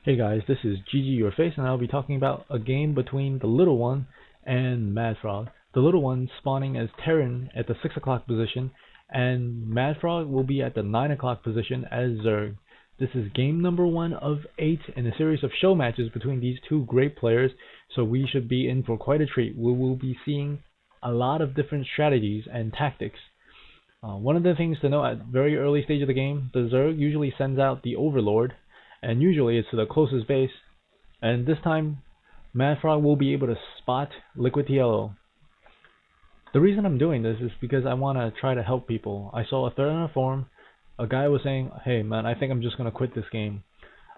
Hey guys, this is ggurface and I'll be talking about a game between the little one and MaDFroG. The little one spawning as Terran at the 6 o'clock position, and MaDFroG will be at the 9 o'clock position as Zerg. This is game number 1 of 8 in a series of show matches between these two great players, so we should be in for quite a treat. We will be seeing a lot of different strategies and tactics. One of the things to know at very early stage of the game, the Zerg usually sends out the Overlord, and usually it's to the closest base, and this time MaDFroG will be able to spot LiquidTLO. The reason I'm doing this is because I want to try to help people. I saw a thread on a forum, a guy was saying, hey man, I think I'm just going to quit this game.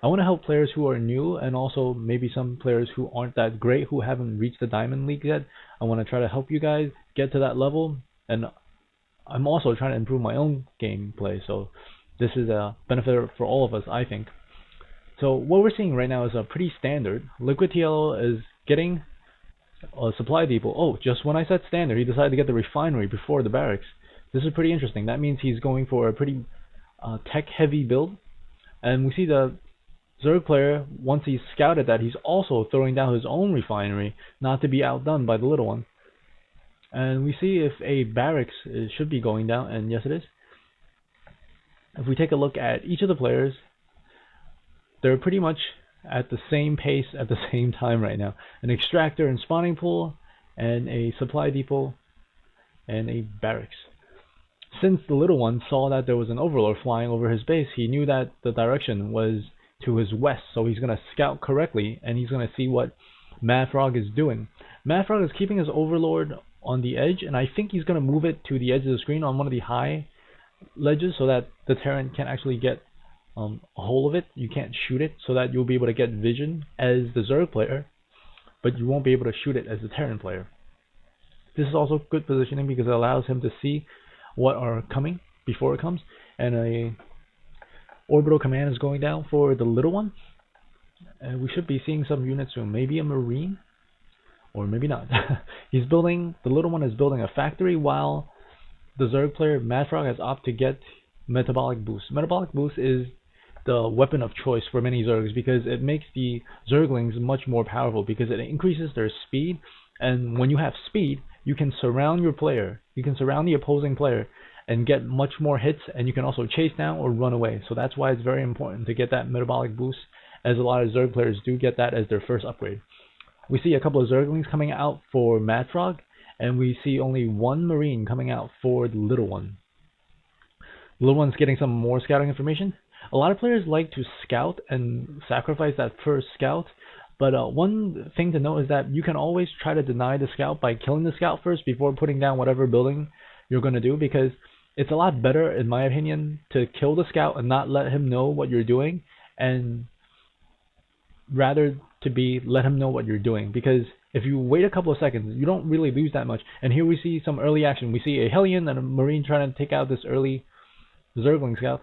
I want to help players who are new, and also maybe some players who aren't that great, who haven't reached the Diamond League yet. I want to try to help you guys get to that level, and I'm also trying to improve my own gameplay, so this is a benefit for all of us, I think. So what we're seeing right now is a pretty standard. LiquidTLO is getting a supply depot. Oh, just when I said standard, he decided to get the refinery before the barracks. This is pretty interesting. That means he's going for a pretty tech-heavy build. And we see the Zerg player, once he's scouted that, he's also throwing down his own refinery, not to be outdone by the little one. And we see if a barracks should be going down, and yes it is. If we take a look at each of the players, they're pretty much at the same pace at the same time right now. An extractor and spawning pool, and a supply depot, and a barracks. Since the little one saw that there was an overlord flying over his base, he knew that the direction was to his west, so he's going to scout correctly, and he's going to see what MaDFroG is doing. MaDFroG is keeping his overlord on the edge, and I think he's going to move it to the edge of the screen on one of the high ledges so that the Terran can actually get a hold of it. You can't shoot it, so that you'll be able to get vision as the Zerg player, but you won't be able to shoot it as the Terran player. This is also good positioning because it allows him to see what are coming before it comes, and a orbital command is going down for the little one, and we should be seeing some units soon. Maybe a marine, or maybe not. The little one is building a factory, while the Zerg player MaDFroG has opted to get metabolic boost. Metabolic boost is the weapon of choice for many Zergs because it makes the Zerglings much more powerful because it increases their speed, and when you have speed, you can surround your player, you can surround the opposing player and get much more hits, and you can also chase down or run away. So that's why it's very important to get that metabolic boost, as a lot of Zerg players do get that as their first upgrade. We see a couple of Zerglings coming out for MaDFroG, and we see only one Marine coming out for the little one. The little one's getting some more scouting information. A lot of players like to scout and sacrifice that first scout, but one thing to note is that you can always try to deny the scout by killing the scout first before putting down whatever building you're going to do, because it's a lot better, in my opinion, to kill the scout and not let him know what you're doing, and rather to let him know what you're doing, because if you wait a couple of seconds, you don't really lose that much. And here we see some early action. We see a Hellion and a Marine trying to take out this early Zergling scout.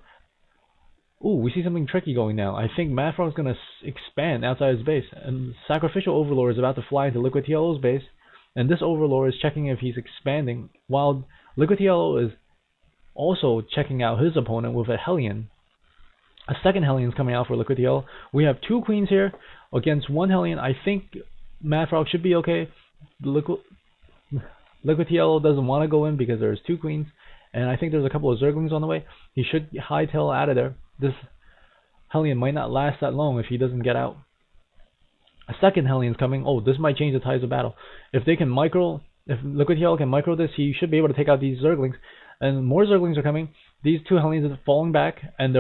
Ooh, we see something tricky going now. I think MaDFroG is going to expand outside his base, and Sacrificial Overlord is about to fly into LiquidTLO's base, and this Overlord is checking if he's expanding, while LiquidTLO is also checking out his opponent with a Hellion. A second Hellion is coming out for LiquidTLO. We have two Queens here against one Hellion. I think MaDFroG should be okay. LiquidTLO doesn't want to go in because there's two Queens, and I think there's a couple of Zerglings on the way. He should hightail out of there. This Hellion might not last that long if he doesn't get out. A second Hellion's coming. Oh, this might change the tides of battle. If LiquidTLO can micro this, he should be able to take out these Zerglings. And more Zerglings are coming. These two Hellions are falling back, and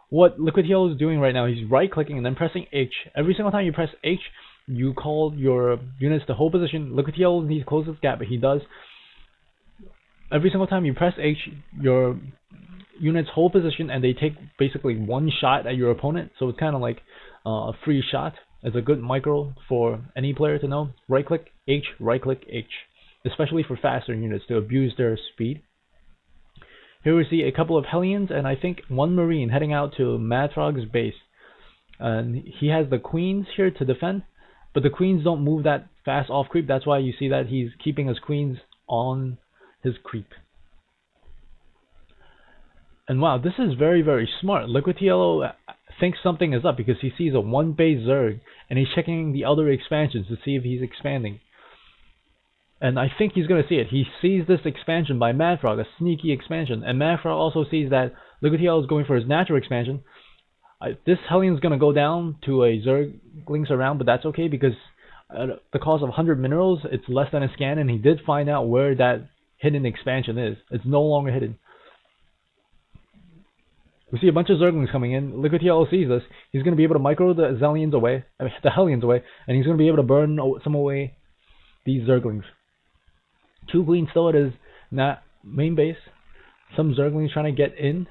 what LiquidTLO is doing right now, he's right-clicking and then pressing H. Every single time you press H, you call your units to hold position. LiquidTLO needs to close this gap, but he does. Every single time you press H, your units hold position, and they take basically one shot at your opponent, so it's kind of like a free shot. It's a good micro for any player to know. Right-click H, right-click H, especially for faster units to abuse their speed. Here we see a couple of Hellions and I think one Marine heading out to MaDFrog's base. And he has the Queens here to defend, but the Queens don't move that fast off creep. That's why you see that he's keeping his Queens on his creep. And wow, this is very, very smart. LiquidTLO thinks something is up because he sees a 1-base Zerg, and he's checking the other expansions to see if he's expanding. And I think he's going to see it. He sees this expansion by MaDFroG, a sneaky expansion, and MaDFroG also sees that LiquidTLO is going for his natural expansion. This Hellion's going to go down to a Zerglings around, but that's okay because at the cost of 100 minerals, it's less than a scan, and he did find out where that hidden expansion is. It's no longer hidden. We see a bunch of Zerglings coming in. LiquidTLO sees this. He's going to be able to micro the Hellions away, and he's going to be able to burn some away these Zerglings. 2 Queens still at his main base. Some Zerglings trying to get in.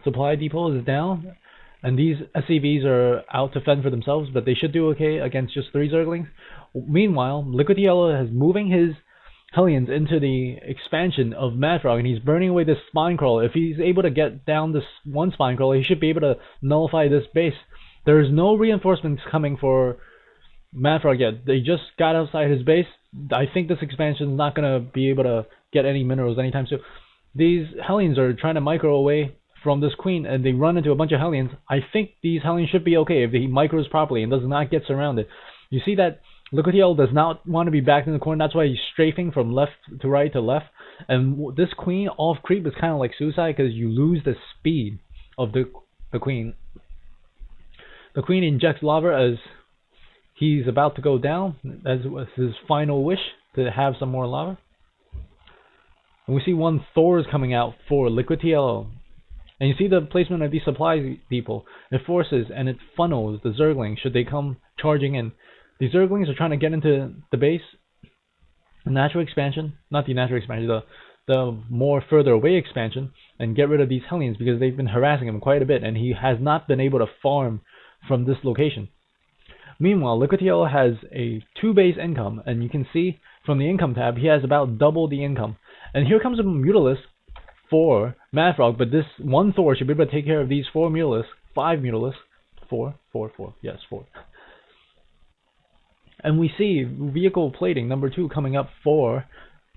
Supply depot is down. And these SCVs are out to fend for themselves, but they should do okay against just 3 Zerglings. Meanwhile, LiquidTLO is moving his Hellions into the expansion of MaDFroG, and he's burning away this spine crawler. If he's able to get down this one spine crawler, he should be able to nullify this base. There is no reinforcements coming for MaDFroG yet. They just got outside his base. I think this expansion is not going to be able to get any minerals anytime soon. These Hellions are trying to micro away from this queen, and they run into a bunch of Hellions. I think these Hellions should be okay if he micros properly and does not get surrounded. You see that LiquidTLO does not want to be backed in the corner. That's why he's strafing from left to right to left. And this queen off creep is kind of like suicide because you lose the speed of the queen. The queen injects lava as he's about to go down. As his final wish to have some more lava. And we see one Thor is coming out for LiquidTLO. And you see the placement of these supply depot. It forces and it funnels the Zerglings should they come charging in. The Zerglings are trying to get into the base. The natural expansion, not the natural expansion, the more further away expansion, and get rid of these Hellions because they've been harassing him quite a bit, and he has not been able to farm from this location. Meanwhile, LiquidTLO has a 2-base income, and you can see from the income tab he has about double the income. And here comes a Mutalisk for MaDFroG, but this one Thor should be able to take care of these 4 Mutalisks, 5 Mutalisks, 4, yes, 4. And we see vehicle plating number 2 coming up for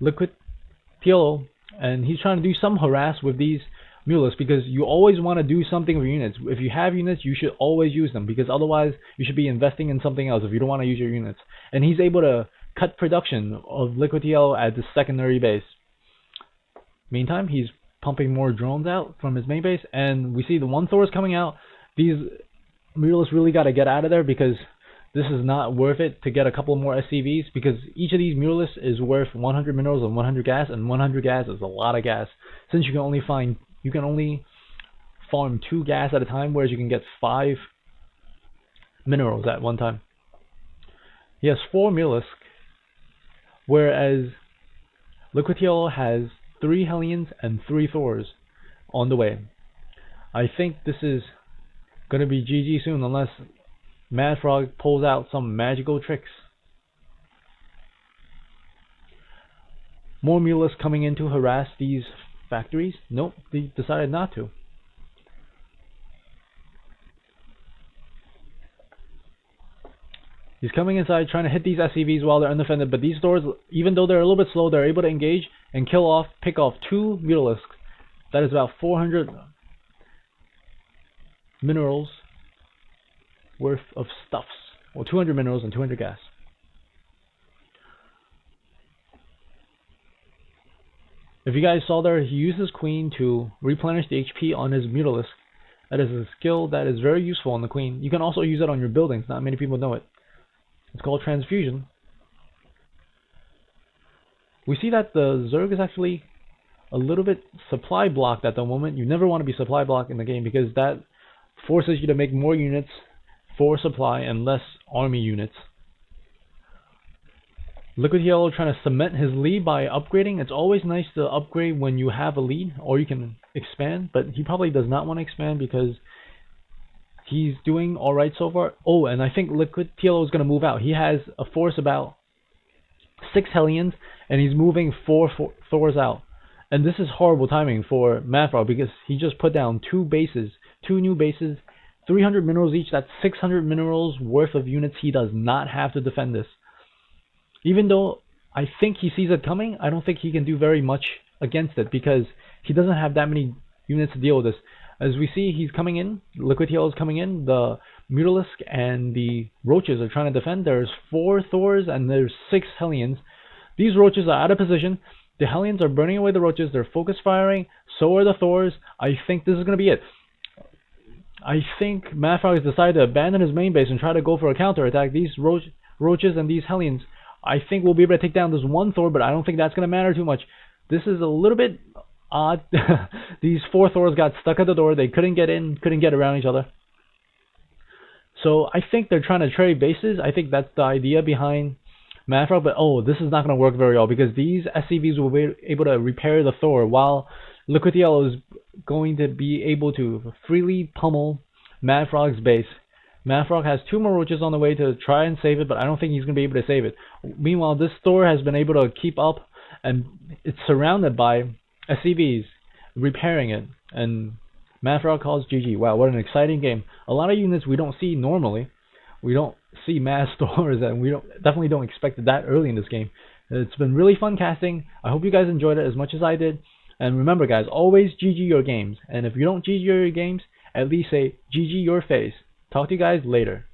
LiquidTLO, and he's trying to do some harass with these Mutalisks because you always want to do something with units. If you have units, you should always use them because otherwise you should be investing in something else if you don't want to use your units. And he's able to cut production of LiquidTLO at the secondary base. Meantime, he's pumping more drones out from his main base, and we see the one Thor is coming out. These Mutalisks really got to get out of there because this is not worth it to get a couple more SCVs because each of these Mutalisks is worth 100 minerals and 100 gas, and 100 gas is a lot of gas. Since you can only farm 2 gas at a time, whereas you can get 5 minerals at one time. He has 4 Mutalisks, whereas LiquidTLO has 3 Hellions and 3 Thors on the way. I think this is going to be GG soon unless MaDFroG pulls out some magical tricks. More Mutalisks coming in to harass these factories. Nope, they decided not to. He's coming inside trying to hit these SCVs while they're undefended, but these Thors, even though they're a little bit slow, they're able to engage and pick off 2 Mutalisks. That is about 400 minerals worth of stuffs. Well, 200 minerals and 200 gas. If you guys saw there, he uses Queen to replenish the HP on his Mutalisk. That is a skill that is very useful on the Queen. You can also use it on your buildings. Not many people know it. It's called Transfusion. We see that the Zerg is actually a little bit supply blocked at the moment. You never want to be supply blocked in the game because that forces you to make more units for supply and less army units. LiquidTLO trying to cement his lead by upgrading. It's always nice to upgrade when you have a lead, or you can expand, but he probably does not want to expand because he's doing alright so far. Oh, and I think LiquidTLO is going to move out. He has a force about 6 Hellions, and he's moving 4 Thors out. And this is horrible timing for MaDFroG because he just put down 2 bases, 2 new bases, 300 minerals each. That's 600 minerals worth of units. He does not have to defend this. Even though I think he sees it coming, I don't think he can do very much against it because he doesn't have that many units to deal with this. As we see, he's coming in. LiquidTLO is coming in. The Mutalisk and the Roaches are trying to defend. There's 4 Thors and there's 6 Hellions. These Roaches are out of position. The Hellions are burning away the Roaches. They're focus firing. So are the Thors. I think this is going to be it. I think MaDFroG has decided to abandon his main base and try to go for a counterattack. These Roaches and these Hellions, I think we'll be able to take down this one Thor, but I don't think that's going to matter too much. This is a little bit odd. These 4 Thors got stuck at the door. They couldn't get in, couldn't get around each other. So I think they're trying to trade bases. I think that's the idea behind MaDFroG, but this is not going to work very well because these SCVs will be able to repair the Thor while LiquidTLO is going to be able to freely pummel MaDFrog's base. MaDFroG has 2 more Roaches on the way to try and save it, but I don't think he's going to be able to save it. Meanwhile, this Thor has been able to keep up, and it's surrounded by SCVs repairing it, and MaDFroG calls GG. Wow, what an exciting game. A lot of units we don't see normally. We don't see mass Thors, and we definitely don't expect it that early in this game. It's been really fun casting. I hope you guys enjoyed it as much as I did. And remember, guys, always GG your games. And if you don't GG your games, at least say GG your face. Talk to you guys later.